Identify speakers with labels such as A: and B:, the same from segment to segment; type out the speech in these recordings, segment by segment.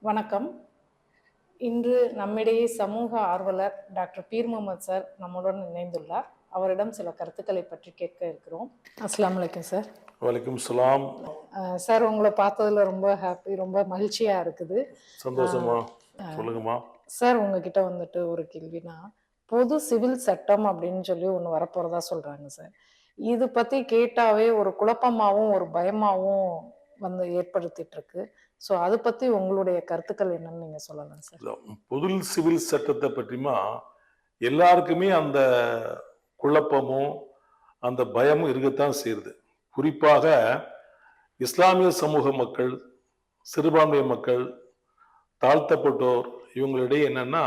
A: வணக்கம். இன்று நம்மிடையே சமூக ஆர்வலர் டாக்டர் பீர் முகமது சார் நம்முடன் இணைந்துள்ளார். அவரிடம் சில கருத்துக்களை பற்றி கேட்க இருக்கிறோம். அஸ்ஸலாமு அலைக்கும் சார்.
B: வலைக்கும் சலாம்.
A: சார், உங்களை பார்த்ததுல ரொம்ப ஹாப்பி, ரொம்ப மகிழ்ச்சியா இருக்குது.
B: சந்தோஷமா. சொல்லுங்கம்மா.
A: சார், உங்ககிட்ட வந்துட்டு ஒரு கேள்வினா, பொது சிவில் சட்டம் அப்படின்னு சொல்லி ஒன்று வரப்போறதா சொல்றாங்க சார். இது பத்தி கேட்டாவே ஒரு குழப்பமாவும் ஒரு பயமாவும் வந்து ஏற்படுத்திட்டு இருக்கு. ஸோ அதை பத்தி உங்களுடைய கருத்துக்கள் என்னன்னு நீங்க சொல்லலாம் சார்.
B: பொது சிவில் சட்டத்தை பற்றியுமா எல்லாருக்குமே அந்த குழப்பமும் அந்த பயமும் இருக்கத்தான் செய்யுது. குறிப்பாக இஸ்லாமிய சமூக மக்கள், சிறுபான்மை மக்கள், தாழ்த்தப்பட்டோர், இவங்களிடையே என்னன்னா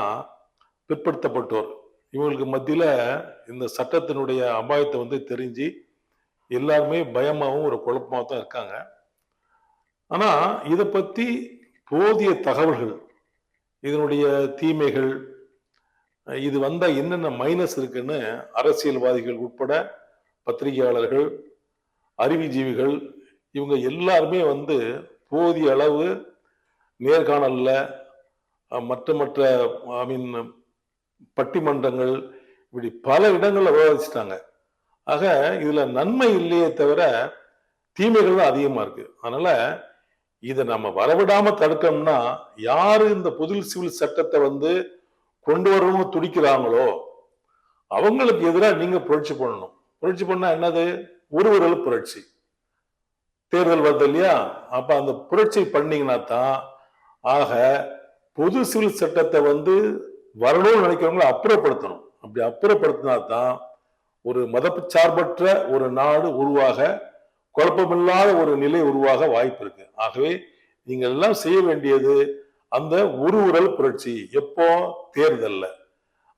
B: பிற்படுத்தப்பட்டோர், இவங்களுக்கு மத்தியில இந்த சட்டத்தினுடைய அபாயத்தை வந்து தெரிஞ்சு எல்லாருமே பயமாகவும் ஒரு குழப்பமாக தான் இருக்காங்க. ஆனா இதை பத்தி போதிய தகவல்கள், இதனுடைய தீமைகள், இது வந்தா என்னென்ன மைனஸ் இருக்குன்னு அரசியல்வாதிகள் உட்பட பத்திரிகையாளர்கள், அறிவுஜீவிகள், இவங்க எல்லாருமே வந்து போதிய அளவு நேர்காணல்ல மற்ற பட்டிமன்றங்கள் இப்படி பல இடங்கள்ல விவாதிச்சிட்டாங்க. ஆக இதுல நன்மை இல்லையே தவிர தீமைகள் தான் அதிகமா இருக்கு. அதனால இதை நம்ம வரவிடாம தடுக்கணும்னா, யாரு இந்த பொது சிவில் சட்டத்தை வந்து கொண்டு வரணும்னு துடிக்கிறாங்களோ அவங்களுக்கு எதிராக நீங்க புரட்சி பண்ணணும். புரட்சி பண்ணா என்னது? ஒருவரல் புரட்சி. தேர்தல் வருது இல்லையா? அப்ப அந்த புரட்சி பண்ணீங்கன்னா தான், ஆக பொது சிவில் சட்டத்தை வந்து வரணும்னு நினைக்கிறவங்களை அப்புறப்படுத்தணும். அப்படி அப்புறப்படுத்தினா தான் ஒரு மதச்சார்பற்ற ஒரு நாடு உருவாக, குழப்பமில்லாத ஒரு நிலை உருவாக வாய்ப்பு இருக்கு. ஆகவே நீங்க எல்லாம் செய்ய வேண்டியது அந்த ஒருவரல் புரட்சி. எப்போ? தேர்தல்ல.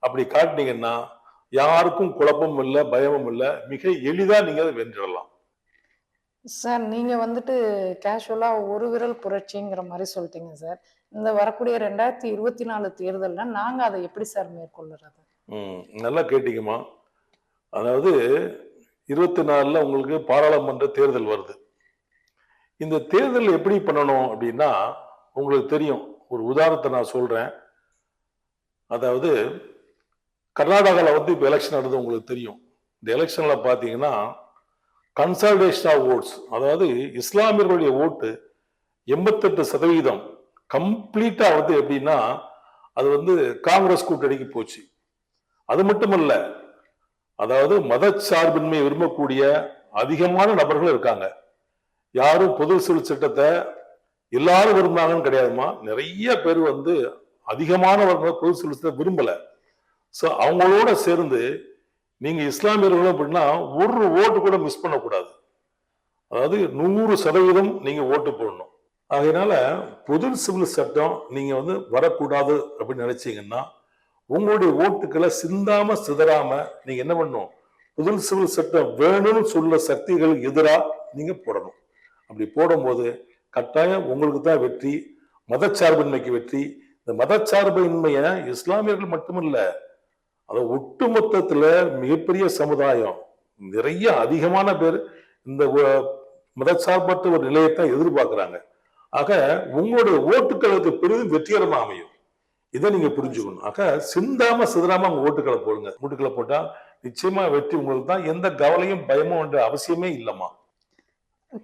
B: அப்படி காட்டினீங்கன்னா யாருக்கும் குழப்பமும் இல்லை, பயமும் இல்லை, மிக எளிதா நீங்க அதை வென்றிடலாம்.
A: சார், நீங்க வந்துட்டு கேஷுவலா ஒரு விரல் புரட்சிங்கிற மாதிரி சொல்லிட்டீங்க சார். இந்த வரக்கூடிய 2024 தேர்தல்ல நாங்க அதை எப்படி சார் மேற்கொள்ளுறது?
B: நல்லா கேட்டீங்கம்மா. அதாவது 24ல உங்களுக்கு பாராளுமன்ற தேர்தல் வருது. இந்த தேர்தல் எப்படி பண்ணணும் அப்படின்னா, உங்களுக்கு தெரியும். ஒரு உதாரணத்தை நான் சொல்றேன். அதாவது கர்நாடகாவில் வந்து இப்போ எலெக்ஷன் நடந்தது, உங்களுக்கு தெரியும். இந்த எலெக்ஷன்ல பாத்தீங்கன்னா கன்சாலிடேஷன் ஆஃப் ஓட்ஸ், அதாவது இஸ்லாமியர்களுடைய ஓட்டு 88% கம்ப்ளீட்டா வந்து எப்படின்னா அது வந்து காங்கிரஸ் கூட்டணிக்கு போச்சு. அது மட்டுமல்ல, அதாவது மதச்சார்பின்மை விரும்பக்கூடிய அதிகமான நபர்கள் இருக்காங்க. யாரும் பொது சிவில் சட்டத்தை எல்லாரும் விரும்பினாங்கன்னு கிடையாதுமா. நிறைய பேர் வந்து அதிகமானவர்கள் பொது சிவில் சட்டத்தை விரும்பல. ஸோ அவங்களோட சேர்ந்து நீங்க இஸ்லாமியர்களும் அப்படின்னா ஒரு ஓட்டு கூட மிஸ் பண்ணக்கூடாது. அதாவது 100% நீங்க ஓட்டு போடணும். அதனால பொது சிவில் சட்டம் நீங்க வந்து வரக்கூடாது அப்படின்னு நினைச்சீங்கன்னா, உங்களுடைய ஓட்டுக்களை சிந்தாம சிதறாம நீங்க என்ன பண்ணணும்? பொது சிவில் சட்டம் வேணும்னு சொல்ல சக்திகளுக்கு எதிராக நீங்க போடணும். அப்படி போடும்போது கட்டாயம் உங்களுக்கு தான் வெற்றி, மதச்சார்பின்மைக்கு வெற்றி. இந்த மதச்சார்பின்மைய இஸ்லாமியர்கள் மட்டுமில்ல, அது ஒட்டுமொத்தத்துல மிகப்பெரிய சமுதாயம், நிறைய அதிகமான பேர் இந்த மதச்சார்பற்ற ஒரு நிலையத்தான் எதிர்பார்க்கிறாங்க. ஆக உங்களுடைய ஓட்டுக்களுக்கு பெரிதும் வெற்றிகரமா அமையும். இதை நீங்க புரிஞ்சுக்கணும். ஆக சிந்தாம சிதறாம உங்க ஓட்டுக்களை போடுங்க. ஓட்டுக்களை போட்டா நிச்சயமா வெற்றி உங்களுக்கு தான். எந்த கவலையும் பயமும் என்ற அவசியமே இல்லம்மா.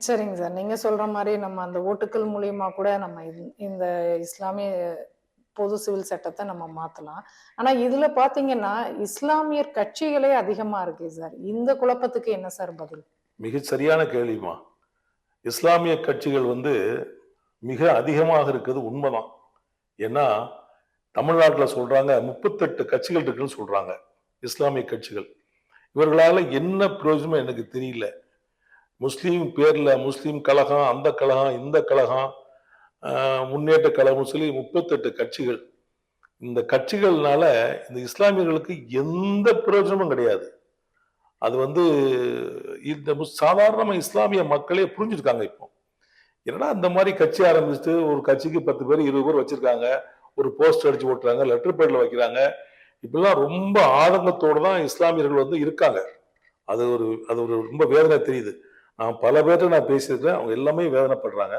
A: சரிங்க சார், நீங்க சொல்ற மாதிரி நம்ம அந்த ஓட்டுக்கள் மூலியமா கூட நம்ம இந்த இஸ்லாமிய பொது சிவில் சட்டத்தை நம்ம மாத்தலாம். ஆனா இதுல பாத்தீங்கன்னா இஸ்லாமியர் கட்சிகளே அதிகமா இருக்கு சார். இந்த குழப்பத்துக்கு என்ன சார் பதில்?
B: மிக சரியான கேள்விமா. இஸ்லாமிய கட்சிகள் வந்து மிக அதிகமாக இருக்கிறது உண்மைதான். ஏன்னா தமிழ்நாட்டில் சொல்றாங்க 38 கட்சிகள் இருக்குன்னு சொல்றாங்க, இஸ்லாமிய கட்சிகள். இவர்களால என்ன பிரயோஜனம் எனக்கு தெரியல. முஸ்லீம் பேர்ல முஸ்லீம் கழகம், அந்த கழகம், இந்த கழகம், முன்னேற்ற கழகம் சொல்லி 38 கட்சிகள். இந்த கட்சிகள்னால இந்த இஸ்லாமியர்களுக்கு எந்த பிரயோஜனமும் கிடையாது. அது வந்து இந்த சாதாரண இஸ்லாமிய மக்களே புரிஞ்சிருக்காங்க. இப்போ என்னன்னா இந்த மாதிரி கட்சி ஆரம்பிச்சுட்டு ஒரு கட்சிக்கு 10 பேர் 20 பேர் வச்சிருக்காங்க, ஒரு போஸ்டர் அடிச்சு ஓட்டுறாங்க, லெட்டர் பேட்ல வைக்கிறாங்க. இப்பெல்லாம் ரொம்ப ஆதங்கத்தோடு தான் இஸ்லாமியர்கள் வந்து இருக்காங்க. அது ஒரு ரொம்ப வேதனை தெரியுது. நான் பல பேர்ட்ட நான் பேசியிருக்கேன், அவங்க எல்லாமே வேதனைப்படுறாங்க.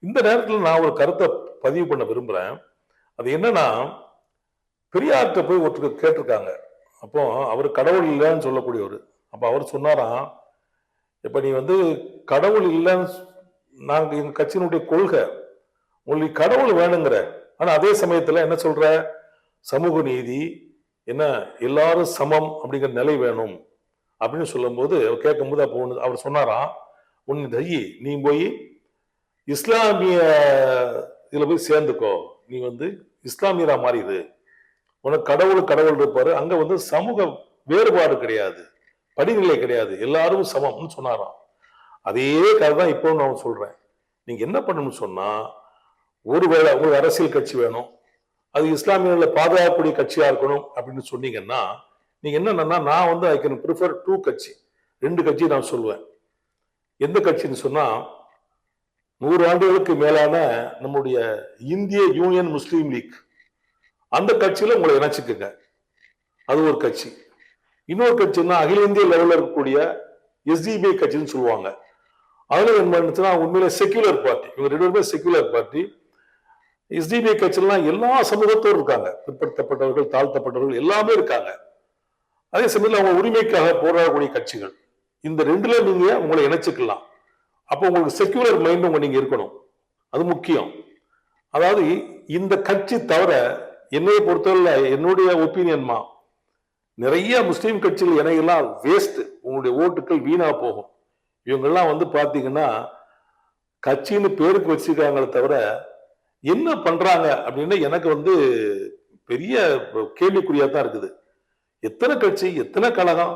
B: இந்த நேரத்தில் நான் ஒரு கருத்தை பதிவு பண்ண விரும்புறேன். அது என்னன்னா, பெரியார்கிட்ட போய் ஒருத்தர் கேட்டிருக்காங்க. அப்போ அவர் கடவுள் இல்லைன்னு சொல்லக்கூடியவர். அப்ப அவர் சொன்னாராம், இப்ப நீ வந்து கடவுள் இல்லைன்னு நாங்க எங்க கட்சியினுடைய கொள்கை, உங்களுக்கு கடவுள் வேணுங்கிற, ஆனா அதே சமயத்துல என்ன சொல்ற, சமூக நீதி, என்ன எல்லாரும் சமம் அப்படிங்கிற நிலை வேணும் அப்படின்னு சொல்லும்போது அவர் கேட்கும்போது அப்போ அவர் சொன்னாராம், ஒன்னு தையி நீ போய் இஸ்லாமிய இதுல போய் சேர்ந்துக்கோ, நீ வந்து இஸ்லாமியரா மாறிடு, உனக்கு கடவுள் கடவுள் இருப்பாரு, அங்க வந்து சமூக வேறுபாடு கிடையாது, படிநிலை கிடையாது, எல்லாரும் சமம்னு சொன்னாராம். அதே கதை தான் இப்போ நான் சொல்றேன். நீங்க என்ன பண்ணணும்னு சொன்னா, ஒருவேளை உங்களுக்கு அரசியல் கட்சி வேணும், அது இஸ்லாமியர்களை பாதுகாக்கக்கூடிய கட்சியா இருக்கணும் அப்படின்னு சொன்னீங்கன்னா, நீங்க என்னன்னா, நான் வந்து ஐ கேன் ப்ரிஃபர் டூ கட்சி, ரெண்டு கட்சி நான் சொல்லுவேன். எந்த கட்சின்னு சொன்னா, 100 ஆண்டுகளுக்கு மேலான நம்முடைய இந்திய யூனியன் முஸ்லீம் லீக், அந்த கட்சியில உங்களை இணைச்சுக்குங்க, அது ஒரு கட்சி. இன்னொரு கட்சின்னா அகில இந்திய லெவலில் இருக்கக்கூடிய எஸ்டிபிஐ கட்சின்னு சொல்லுவாங்க. அதுல என்ன பண்ணுச்சுன்னா உண்மையிலே செக்யூலர் பார்ட்டி, இவங்க 2 பேருமே செக்யூலர் பார்ட்டி. எஸ்டிபிஐ கட்சியெல்லாம் எல்லா சமூகத்தோடும் இருக்காங்க, பிற்படுத்தப்பட்டவர்கள், தாழ்த்தப்பட்டவர்கள் எல்லாமே இருக்காங்க. அதே சமயத்தில் அவங்க உரிமைக்காக போராடக்கூடிய கட்சிகள். இந்த ரெண்டுல நீங்க உங்களை இணைச்சுக்கலாம். அப்போ உங்களுக்கு செக்யூலர் மைண்ட் உங்க நீங்க இருக்கணும், அது முக்கியம். அதாவது இந்த கட்சி தவிர என்னைய பொறுத்தவரை, என்னுடைய ஒப்பீனியன்மா, நிறைய முஸ்லீம் கட்சிகள் இணையெல்லாம் வேஸ்ட், உங்களுடைய ஓட்டுகள் வீணா போகும். இவங்கெல்லாம் வந்து பாத்தீங்கன்னா கட்சின்னு பேருக்கு வச்சிருக்காங்களே தவிர என்ன பண்றாங்க அப்படின்னு எனக்கு வந்து பெரிய கேள்விக்குறியா தான் இருக்குது. எத்தனை கட்சி, எத்தனை கழகம்,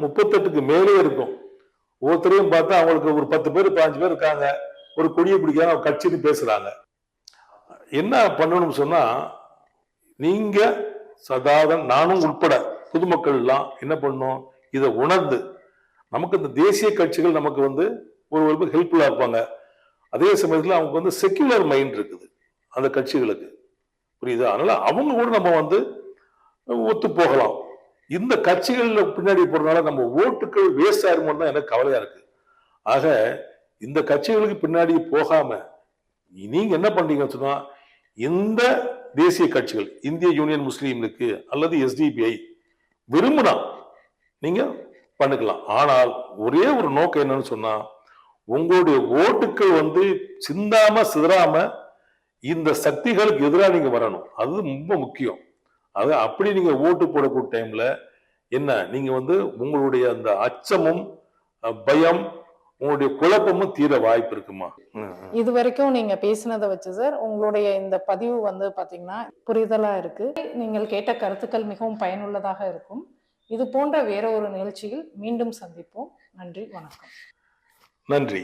B: 38க்கு மேலே இருக்கும். ஒவ்வொருத்தரையும் பார்த்தா அவங்களுக்கு ஒரு 10 பேர் 15 பேர் இருக்காங்க, ஒரு கொடியை பிடிக்காம கட்சின்னு பேசுறாங்க. என்ன பண்ணணும்னு சொன்னா, நீங்க சாதாரண நானும் உட்பட பொதுமக்கள் எல்லாம் என்ன பண்ணணும், இதை உணர்ந்து நமக்கு இந்த தேசிய கட்சிகள் நமக்கு வந்து ஒரு ஹெல்ப்ஃபுல்லா இருப்பாங்க. அதே சமயத்துல அவங்க வந்து செக்யூலர் மைண்ட் இருக்குது அந்த கட்சிகளுக்கு, புரியுதா? அதனால அவங்க கூட நம்ம வந்து ஒத்து போகலாம். இந்த கட்சிகள்ல பின்னாடி போறதுனால நம்ம ஓட்டுகள் வேஸ்ட் ஆயிருமோ தான் எனக்கு கவலையா இருக்கு. ஆக இந்த கட்சிகளுக்கு பின்னாடி போகாம நீங்க என்ன பண்றீங்கன்னு சொன்னா, இந்த தேசிய கட்சிகள், இந்திய யூனியன் முஸ்லீம் லீக் அல்லது எஸ்டிபிஐ விரும்பினா நீங்க பண்ணிக்கலாம். ஆனால் ஒரே ஒரு நோக்கம் என்னன்னு சொன்னா, உங்களுடைய ஓட்டுக்கள் வந்து சிந்தாம சிதறாம இந்த சக்திகளுக்கு எதிராக நீங்க வரணும், அது ரொம்ப முக்கியம். அது அப்படி நீங்க ஓட்டு போடக்கூடிய டைம்ல என்ன, நீங்க வந்து உங்களுடைய அந்த அச்சமும் பயம், உங்களுடைய குழப்பமும் தீர வாய்ப்பு இருக்குமா.
A: இது வரைக்கும் நீங்க பேசினதை வச்சு சார், உங்களுடைய இந்த பதிவு வந்து பாத்தீங்கன்னா புரிதலா இருக்கு. நீங்கள் கேட்ட கருத்துக்கள் மிகவும் பயனுள்ளதாக இருக்கும். இது போன்ற வேற ஒரு நிகழ்ச்சியில் மீண்டும் சந்திப்போம். நன்றி, வணக்கம்.
B: நன்றி.